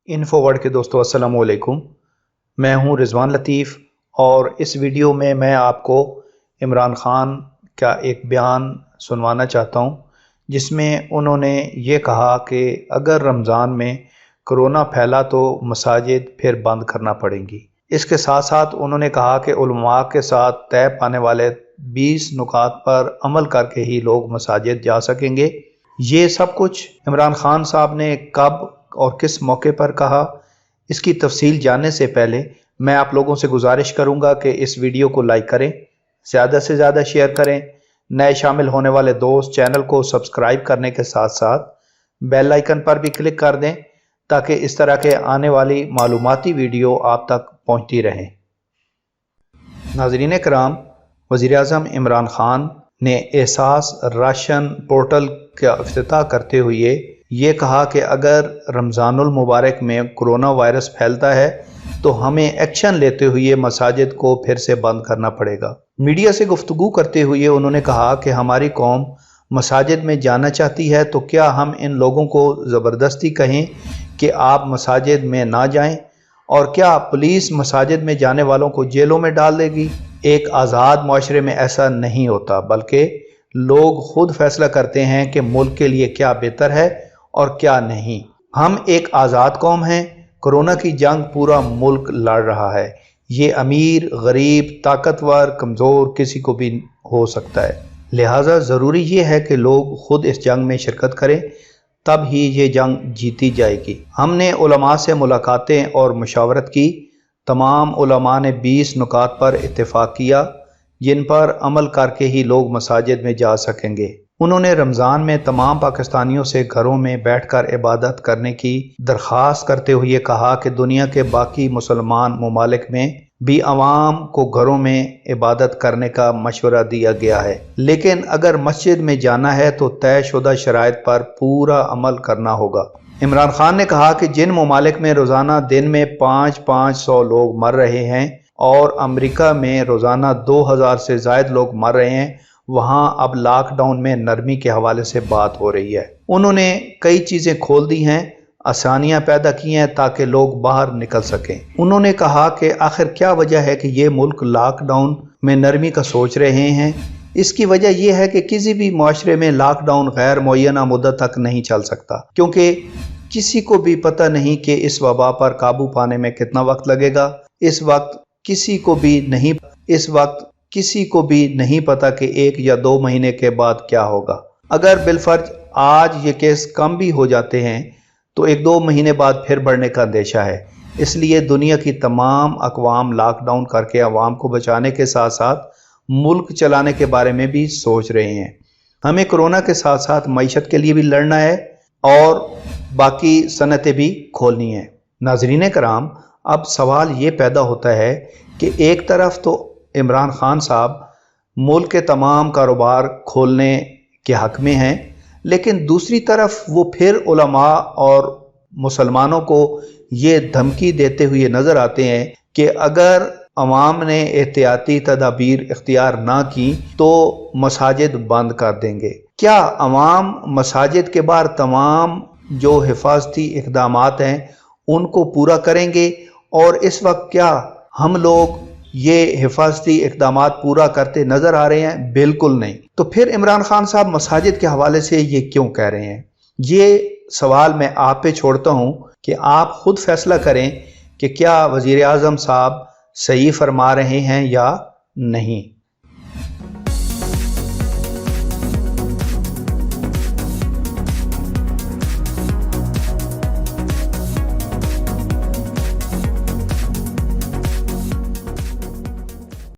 Info world के दोस्तों अस्सलाम वालेकुम। मैं हूं रिजवान लतीफ़ और इस वीडियो में मैं आपको इमरान खान का एक बयान सुनवाना चाहता हूं, जिसमें उन्होंने ये कहा कि अगर रमज़ान में कोरोना फैला तो मसाजिद फिर बंद करना पड़ेंगी। इसके साथ साथ उन्होंने कहा कि उलमा के साथ तय पाने वाले 20 नुकात पर अमल करके ही लोग मसाजिद जा सकेंगे। ये सब कुछ इमरान खान साहब ने कब और किस मौके पर कहा, इसकी तफसील जानने से पहले मैं आप लोगों से गुजारिश करूंगा कि इस वीडियो को लाइक करें, ज़्यादा से ज़्यादा शेयर करें, नए शामिल होने वाले दोस्त चैनल को सब्सक्राइब करने के साथ साथ बेल आइकन पर भी क्लिक कर दें ताकि इस तरह के आने वाली मालूमाती वीडियो आप तक पहुंचती रहें। नाज़रीन कराम, वज़ीर-ए-आज़म इमरान खान ने एहसास राशन पोर्टल का इफ्तिताह करते हुए ये कहा कि अगर रमज़ानुल मुबारक में कोरोना वायरस फैलता है तो हमें एक्शन लेते हुए मसाजिद को फिर से बंद करना पड़ेगा। मीडिया से गुफ्तगू करते हुए उन्होंने कहा कि हमारी कौम मसाजिद में जाना चाहती है, तो क्या हम इन लोगों को ज़बरदस्ती कहें कि आप मसाजिद में ना जाएं, और क्या पुलिस मसाजिद में जाने वालों को जेलों में डाल देगी? एक आज़ाद माशरे में ऐसा नहीं होता, बल्कि लोग खुद फैसला करते हैं कि मुल्क के लिए क्या बेहतर है और क्या नहीं। हम एक आज़ाद कौम हैं। कोरोना की जंग पूरा मुल्क लड़ रहा है। ये अमीर, गरीब, ताकतवर, कमज़ोर किसी को भी हो सकता है। लिहाजा ज़रूरी ये है कि लोग खुद इस जंग में शिरकत करें, तब ही ये जंग जीती जाएगी। हमने उलमा से मुलाकातें और मुशावरत की। तमाम उलमा ने 20 नुकात पर इत्तेफाक किया जिन पर अमल करके ही लोग मसाजिद में जा सकेंगे। उन्होंने रमज़ान में तमाम पाकिस्तानियों से घरों में बैठकर इबादत करने की दरख्वास्त करते हुए कहा कि दुनिया के बाकी मुसलमान ममालिक में भी अवाम को घरों में इबादत करने का मशवरा दिया गया है, लेकिन अगर मस्जिद में जाना है तो तयशुदा शराइत पर पूरा अमल करना होगा। इमरान खान ने कहा कि जिन ममालिक में रोज़ाना दिन में 500 लोग मर रहे हैं और अमेरिका में रोज़ाना 2000 से ज़ायद लोग मर रहे हैं, वहाँ अब लॉकडाउन में नरमी के हवाले से बात हो रही है। उन्होंने कई चीज़ें खोल दी हैं, आसानियाँ पैदा की हैं ताकि लोग बाहर निकल सकें। उन्होंने कहा कि आखिर क्या वजह है कि ये मुल्क लॉकडाउन में नरमी का सोच रहे हैं। इसकी वजह यह है कि किसी भी माशरे में लॉकडाउन गैर मुअय्यना मुद्दत तक नहीं चल सकता, क्योंकि किसी को भी पता नहीं कि इस वबा पर काबू पाने में कितना वक्त लगेगा। इस वक्त किसी को भी नहीं पता कि 1 या 2 महीने के बाद क्या होगा। अगर बिलफर्ज आज ये केस कम भी हो जाते हैं तो 1-2 महीने बाद फिर बढ़ने का अंदेशा है। इसलिए दुनिया की तमाम अक़वाम लॉकडाउन करके अवाम को बचाने के साथ साथ मुल्क चलाने के बारे में भी सोच रहे हैं। हमें कोरोना के साथ साथ मईशत के लिए भी लड़ना है और बाकी सनतें भी खोलनी है। नाज़रीन कराम, अब सवाल ये पैदा होता है कि एक तरफ तो इमरान खान साहब मुल्क के तमाम कारोबार खोलने के हक में हैं, लेकिन दूसरी तरफ वो फिर उलमा और मुसलमानों को ये धमकी देते हुए नज़र आते हैं कि अगर अवाम ने एहतियाती तदाबीर इख्तियार ना की तो मसाजिद बंद कर देंगे। क्या अवाम मसाजिद के बाहर तमाम जो हिफाजती इक़दामात हैं उनको पूरा करेंगे? और इस वक्त क्या हम लोग ये हिफाजती इक़दामात पूरा करते नज़र आ रहे हैं? बिल्कुल नहीं। तो फिर इमरान खान साहब मसाजिद के हवाले से ये क्यों कह रहे हैं? ये सवाल मैं आप पे छोड़ता हूँ कि आप खुद फैसला करें कि क्या वज़ीर-ए-आज़म साहब सही फरमा रहे हैं या नहीं।